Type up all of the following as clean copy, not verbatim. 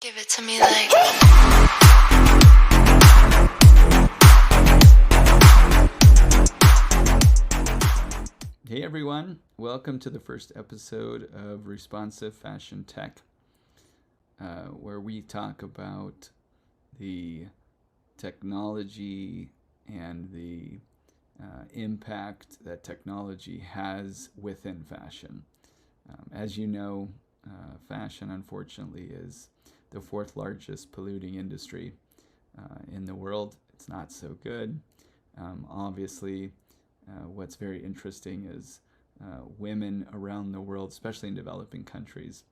Give it to me like. Hey everyone, welcome to the first episode of Responsive Fashion Tech, where we talk about the technology and the impact that technology has within fashion. As you know, fashion unfortunately is the fourth largest polluting industry in the world. It's not so good. Obviously, what's very interesting is women around the world, especially in developing countries,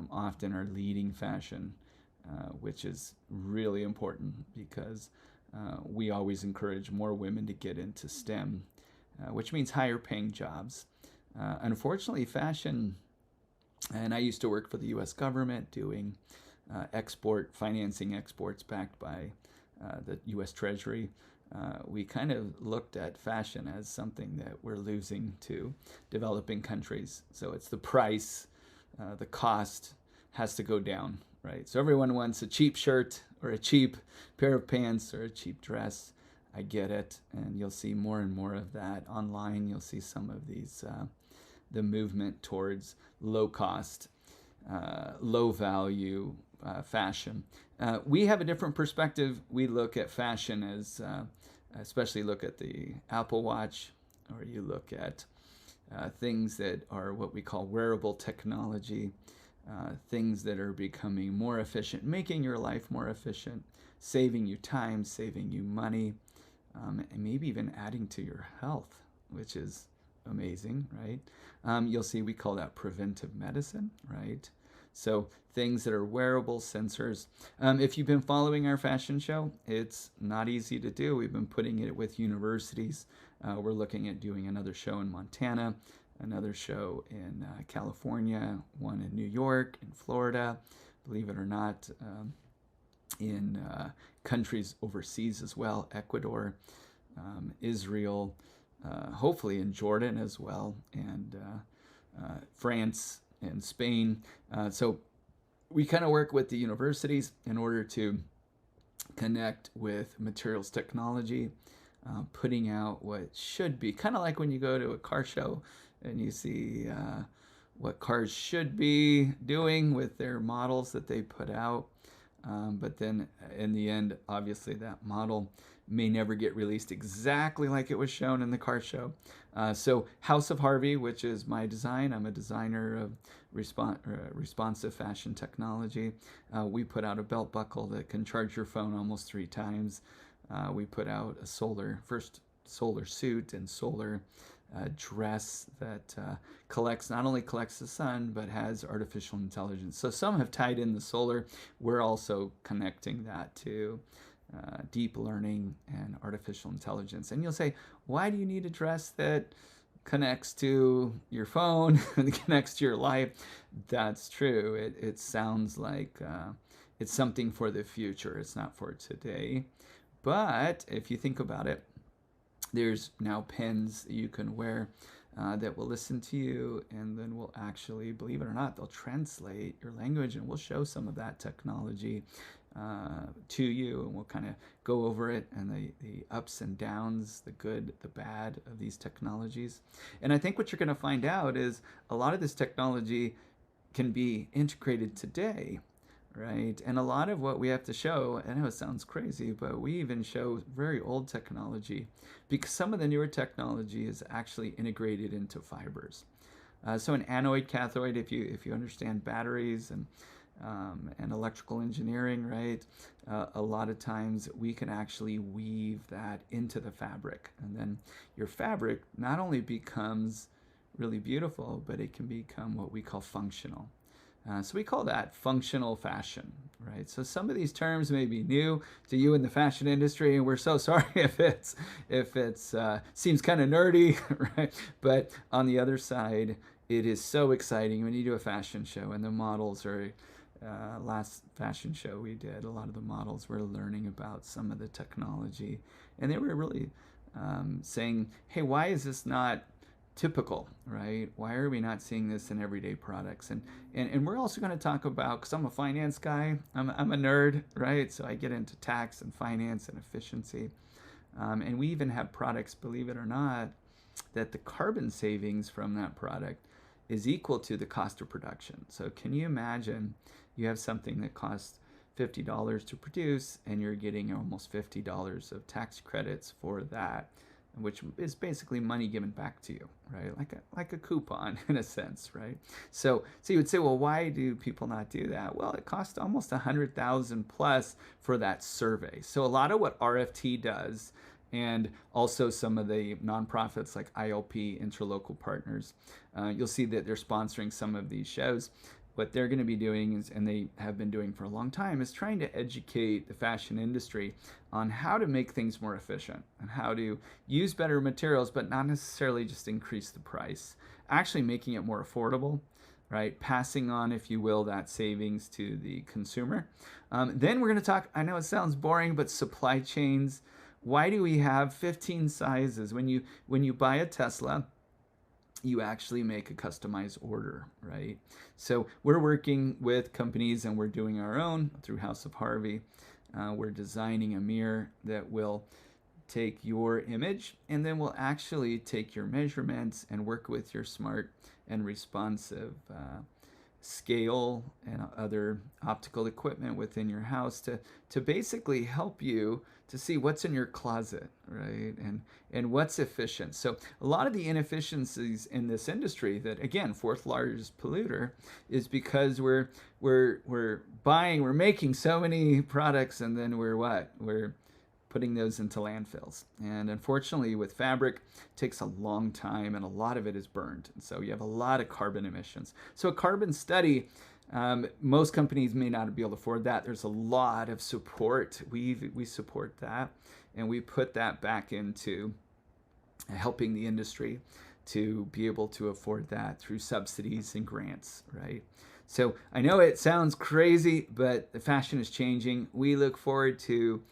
often are leading fashion, which is really important because we always encourage more women to get into STEM, which means higher paying jobs. Unfortunately, fashion, and I used to work for the US government doing financing exports backed by the US Treasury. We kind of looked at fashion as something that we're losing to developing countries. So it's the price, the cost has to go down, right? So everyone wants a cheap shirt or a cheap pair of pants or a cheap dress. I get it. And you'll see more and more of that online. You'll see some of these, the movement towards low cost, low value fashion. We have a different perspective. We look at fashion as, especially look at the Apple Watch, or you look at things that are what we call wearable technology, things that are becoming more efficient, making your life more efficient, saving you time, saving you money, and maybe even adding to your health, which is amazing, right? You'll see we call that preventive medicine, right? So things that are wearable sensors. If you've been following our fashion show, it's not easy to do. We've been putting it with universities. We're looking at doing another show in Montana, another show in California, one in New York, in Florida, believe it or not, in countries overseas as well, Ecuador, Israel, hopefully in Jordan as well, and France and Spain. So we kind of work with the universities in order to connect with materials technology, putting out what should be kind of like when you go to a car show and you see what cars should be doing with their models that they put out. But then in the end, obviously that model may never get released exactly like it was shown in the car show. So House of Harvey, which is my design, I'm a designer of responsive fashion technology. We put out a belt buckle that can charge your phone almost 3 times. We put out a first solar suit and solar dress that not only collects the sun, but has artificial intelligence. So some have tied in the solar. We're also connecting that to deep learning and artificial intelligence. And you'll say, why do you need a dress that connects to your phone and connects to your life? That's true. It sounds like it's something for the future. It's not for today. But if you think about it, there's now pens that you can wear that will listen to you, and then will actually, believe it or not, they'll translate your language, and we'll show some of that technology to you, and we'll kind of go over it and the ups and downs, the good, the bad of these technologies. And I think what you're going to find out is a lot of this technology can be integrated today, right? And a lot of what we have to show, I know it sounds crazy, but we even show very old technology, because some of the newer technology is actually integrated into fibers. So an anode cathode, if you understand batteries and electrical engineering, right? A lot of times we can actually weave that into the fabric, and then your fabric not only becomes really beautiful, but it can become what we call functional. So we call that functional fashion, right? So some of these terms may be new to you in the fashion industry, and we're so sorry if it's seems kind of nerdy, right? But on the other side, it is so exciting when you do a fashion show and the models are. Last fashion show we did, a lot of the models were learning about some of the technology, and they were really saying, hey, why is this not typical, right? Why are we not seeing this in everyday products? And we're also going to talk about, because I'm a finance guy, I'm a nerd, right? So I get into tax and finance and efficiency. And we even have products, believe it or not, that the carbon savings from that product is equal to the cost of production. So can you imagine you have something that costs $50 to produce and you're getting almost $50 of tax credits for that, which is basically money given back to you, right? Like a coupon in a sense, right? So you would say, well, why do people not do that? Well, it costs almost $100,000 plus for that survey. So a lot of what RFT does, and also some of the nonprofits like ILP, Interlocal Partners, you'll see that they're sponsoring some of these shows. What they're going to be doing is, and they have been doing for a long time, is trying to educate the fashion industry on how to make things more efficient and how to use better materials, but not necessarily just increase the price, actually making it more affordable, right? Passing on, if you will, that savings to the consumer. Then we're going to talk, I know it sounds boring, but supply chains. Why do we have 15 sizes? When you buy a Tesla, you actually make a customized order, right? So we're working with companies and we're doing our own through House of Harvey. We're designing a mirror that will take your image and then we'll actually take your measurements and work with your smart and responsive scale and other optical equipment within your house to basically help you to see what's in your closet, right? And what's efficient. So a lot of the inefficiencies in this industry that, again, fourth largest polluter, is because we're making so many products and then we're putting those into landfills. And unfortunately with fabric, it takes a long time and a lot of it is burned. And so you have a lot of carbon emissions. So a carbon study, most companies may not be able to afford that. There's a lot of support. We support that, and we put that back into helping the industry to be able to afford that through subsidies and grants, right? So I know it sounds crazy, but the fashion is changing. We look forward to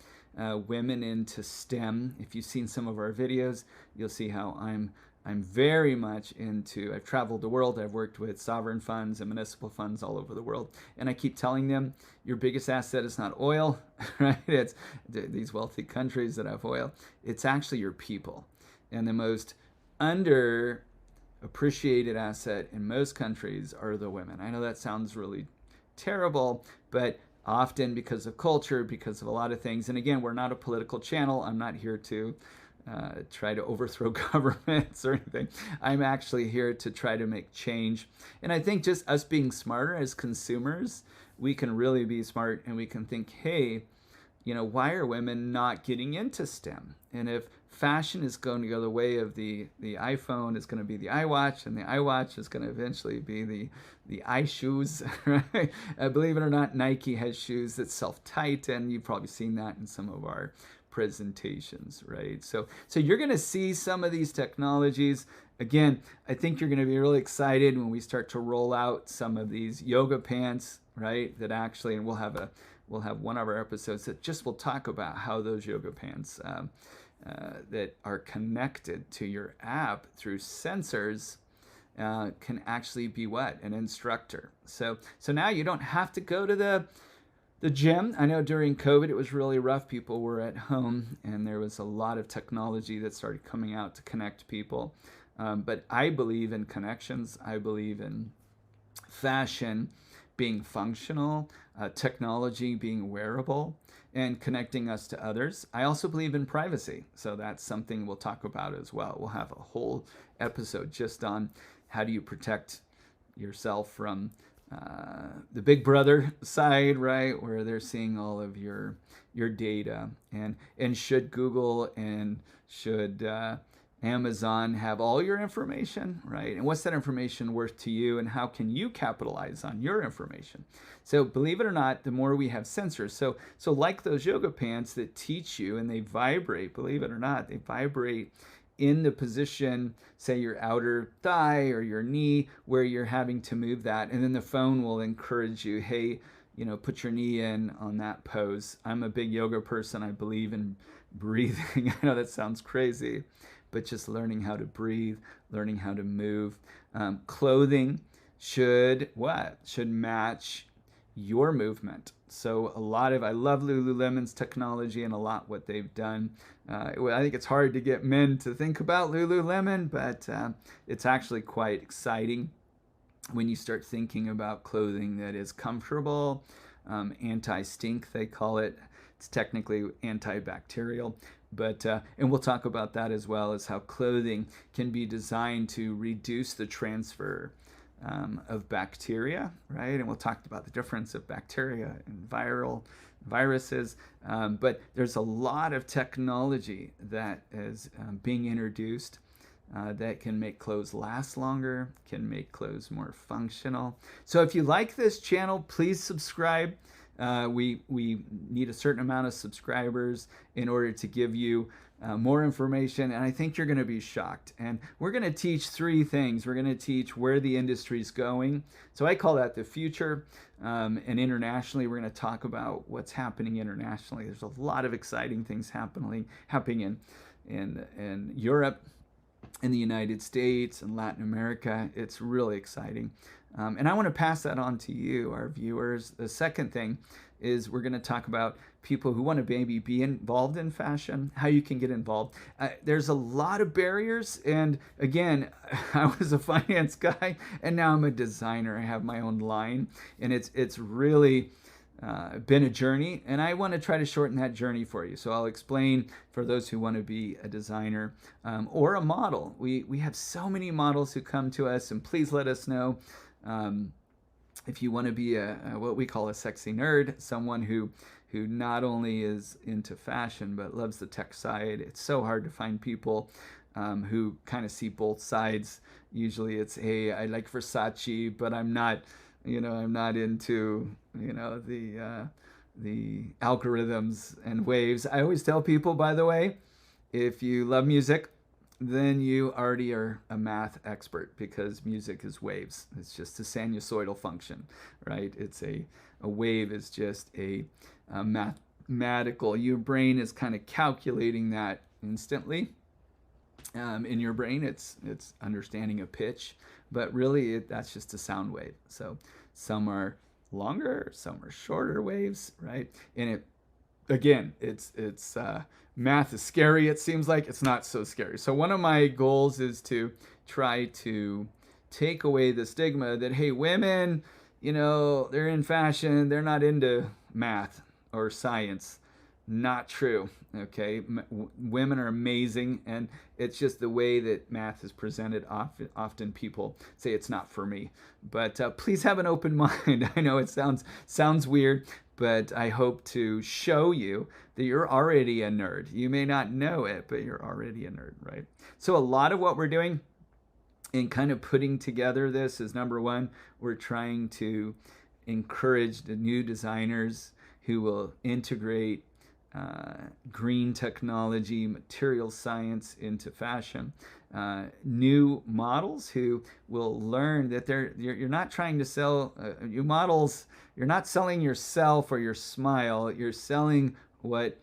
women into STEM. If you've seen some of our videos, you'll see how I'm very much into, I've traveled the world, I've worked with sovereign funds and municipal funds all over the world, and I keep telling them, your biggest asset is not oil, right? It's these wealthy countries that have oil. It's actually your people. And the most underappreciated asset in most countries are the women. I know that sounds really terrible, but often because of culture, because of a lot of things, and again, we're not a political channel. I'm not here to try to overthrow governments or anything. I'm actually here to try to make change. And I think just us being smarter as consumers, we can really be smart and we can think, hey, why are women not getting into STEM? And if fashion is going to go the way of the iPhone, is going to be the iWatch, and the iWatch is going to eventually be the iShoes, right? Believe it or not, Nike has shoes that self-tighten. You've probably seen that in some of our presentations, right? So you're going to see some of these technologies. Again, I think you're going to be really excited when we start to roll out some of these yoga pants, right? That actually, and we'll have one of our episodes that just will talk about how those yoga pants that are connected to your app through sensors can actually be an instructor. So now you don't have to go to the gym. I know during COVID, it was really rough. People were at home and there was a lot of technology that started coming out to connect people. But I believe in connections. I believe in fashion being functional, technology being wearable, and connecting us to others. I also believe in privacy. So that's something we'll talk about as well. We'll have a whole episode just on how do you protect yourself from the big brother side, right, where they're seeing all of your data, and should Google and should Amazon have all your information, right? And what's that information worth to you, and how can you capitalize on your information? So believe it or not, the more we have sensors, so like those yoga pants that teach you, and they vibrate, believe it or not, they vibrate in the position, say your outer thigh or your knee, where you're having to move that. And then the phone will encourage you, hey, put your knee in on that pose. I'm a big yoga person. I believe in breathing. I know that sounds crazy, but just learning how to breathe, learning how to move. Clothing should match your movement. So I love Lulu Lemon's technology and a lot what they've done. I think it's hard to get men to think about Lulu Lemon, but it's actually quite exciting when you start thinking about clothing that is comfortable, anti-stink they call it. It's technically antibacterial, but and we'll talk about that as well as how clothing can be designed to reduce the transfer of bacteria, right? And we'll talk about the difference of bacteria and viruses. But there's a lot of technology that is being introduced that can make clothes last longer, can make clothes more functional. So if you like this channel, please subscribe. We need a certain amount of subscribers in order to give you more information, and I think you're going to be shocked. And we're going to teach 3 things. We're going to teach where the industry's going. So I call that the future. And internationally, we're going to talk about what's happening internationally. There's a lot of exciting things happening in Europe, in the United States, and Latin America. It's really exciting. And I want to pass that on to you, our viewers. The second thing is we're going to talk about people who want to maybe be involved in fashion, how you can get involved. There's a lot of barriers. And again, I was a finance guy and now I'm a designer. I have my own line, and it's really been a journey, and I want to try to shorten that journey for you. So I'll explain for those who want to be a designer or a model. We have so many models who come to us, and please let us know if you want to be what we call a sexy nerd, someone who not only is into fashion but loves the tech side. It's so hard to find people who kind of see both sides. Usually it's, hey, I like Versace, but I'm not into, the algorithms and waves. I always tell people, by the way, if you love music, then you already are a math expert, because music is waves. It's just a sinusoidal function, right? It's a wave is just a mathematical. Your brain is kind of calculating that instantly. In your brain, it's understanding a pitch, but really that's just a sound wave. So some are longer, some are shorter waves, right? And it's math is scary. It seems like it's not so scary. So one of my goals is to try to take away the stigma that, hey, women, they're in fashion, they're not into math or science. Not true. Okay, women are amazing, and it's just the way that math is presented. Often people say it's not for me, but please have an open mind. I know it sounds weird, but I hope to show you that you're already a nerd. You may not know it, but you're already a nerd, right? So a lot of what we're doing in kind of putting together this is, number one, we're trying to encourage the new designers who will integrate green technology, material science into fashion. New models who will learn that you're not trying to sell, you models, you're not selling yourself or your smile, you're selling what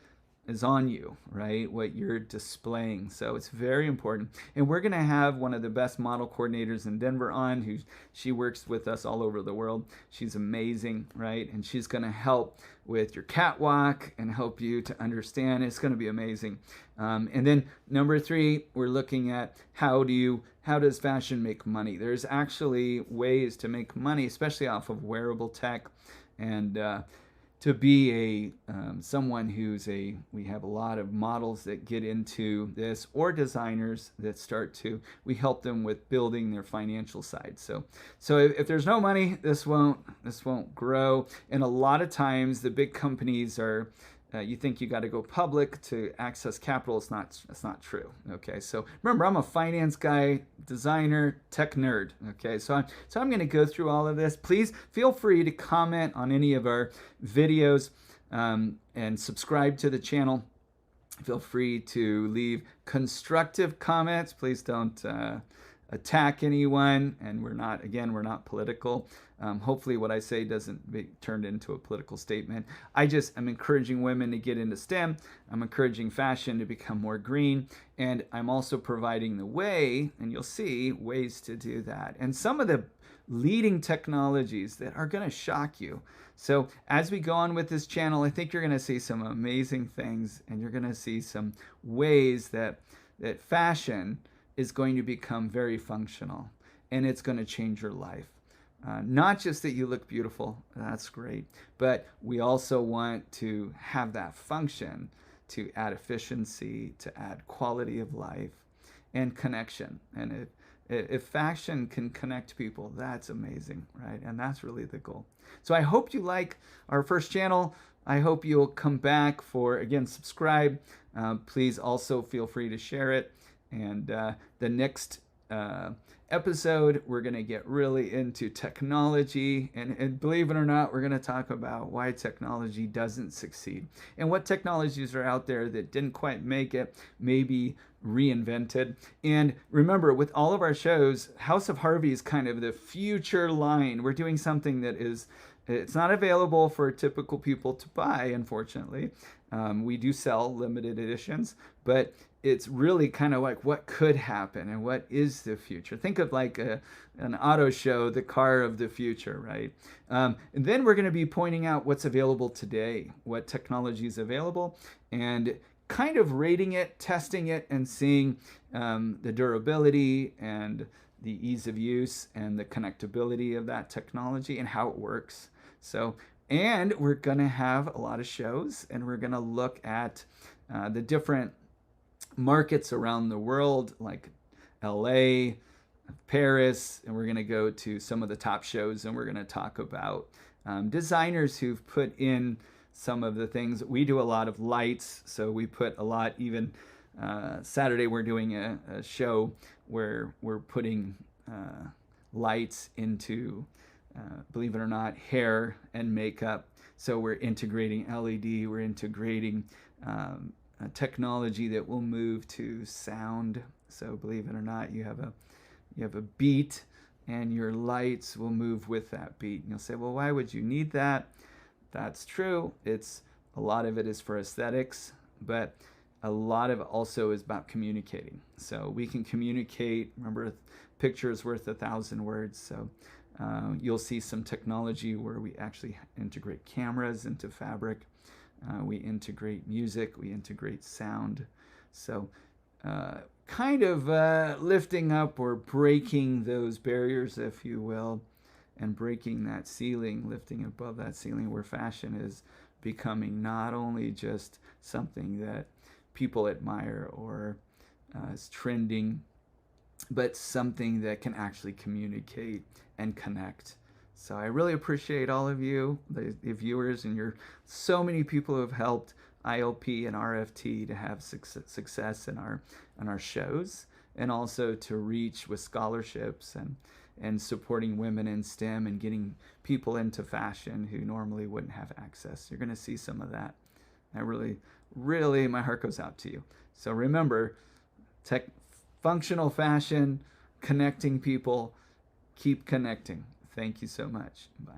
is on you, right? What you're displaying. So it's very important. And we're going to have one of the best model coordinators in Denver on, she works with us all over the world. She's amazing, right? And she's going to help with your catwalk and help you to understand. It's going to be amazing. And then number 3, we're looking at how does fashion make money? There's actually ways to make money, especially off of wearable tech, and to be someone we have a lot of models that get into this, or designers that we help them with building their financial side. So if there's no money, this won't grow. And a lot of times the big companies are, you think you got to go public to access capital. It's not true. Okay, so remember, I'm a finance guy, designer, tech nerd. Okay, so I'm going to go through all of this. Please feel free to comment on any of our videos and subscribe to the channel. Feel free to leave constructive comments. Please don't attack anyone, and we're not political. Hopefully what I say doesn't be turned into a political statement. I'm encouraging women to get into STEM. I'm encouraging fashion to become more green, and I'm also providing the way, and you'll see ways to do that. And some of the leading technologies that are going to shock you. So as we go on with this channel, I think you're going to see some amazing things, and you're going to see some ways that fashion is going to become very functional, and it's going to change your life. Not just that you look beautiful, that's great, but we also want to have that function to add efficiency, to add quality of life and connection. And if fashion can connect people, that's amazing, right? And that's really the goal. So I hope you like our first channel. I hope you'll come back for, again, subscribe. Please also feel free to share it. And the next episode, we're going to get really into technology. And believe it or not, we're going to talk about why technology doesn't succeed and what technologies are out there that didn't quite make it, maybe reinvented. And remember, with all of our shows, House of Harvey is kind of the future line. We're doing something that it's not available for typical people to buy, unfortunately. We do sell limited editions, but it's really kind of like what could happen and what is the future. Think of like an auto show, the car of the future, right? And then we're going to be pointing out what's available today, what technology is available, and kind of rating it, testing it, and seeing the durability and the ease of use and the connectability of that technology and how it works. So, and we're going to have a lot of shows, and we're going to look at the different markets around the world, like LA, Paris, and we're going to go to some of the top shows, and we're going to talk about designers who've put in some of the things. We do a lot of lights, so we put a lot, even Saturday we're doing a show where we're putting lights into, believe it or not, hair and makeup. So we're integrating LED, we're integrating technology that will move to sound. So believe it or not, you have a beat, and your lights will move with that beat. And you'll say, well, why would you need that? That's true. A lot of it is for aesthetics, but a lot of it also is about communicating. So we can communicate. Remember, a picture is worth 1,000 words. So you'll see some technology where we actually integrate cameras into fabric. We integrate music, we integrate sound. So kind of lifting up or breaking those barriers, if you will, and breaking that ceiling, lifting above that ceiling where fashion is becoming not only just something that people admire or is trending, but something that can actually communicate and connect. So I really appreciate all of you, the viewers, and you're so many people who have helped ILP and RFT to have success in our shows, and also to reach with scholarships and supporting women in STEM and getting people into fashion who normally wouldn't have access. You're going to see some of that. I really, my heart goes out to you. So remember, functional fashion, connecting people, keep connecting. Thank you so much. Bye.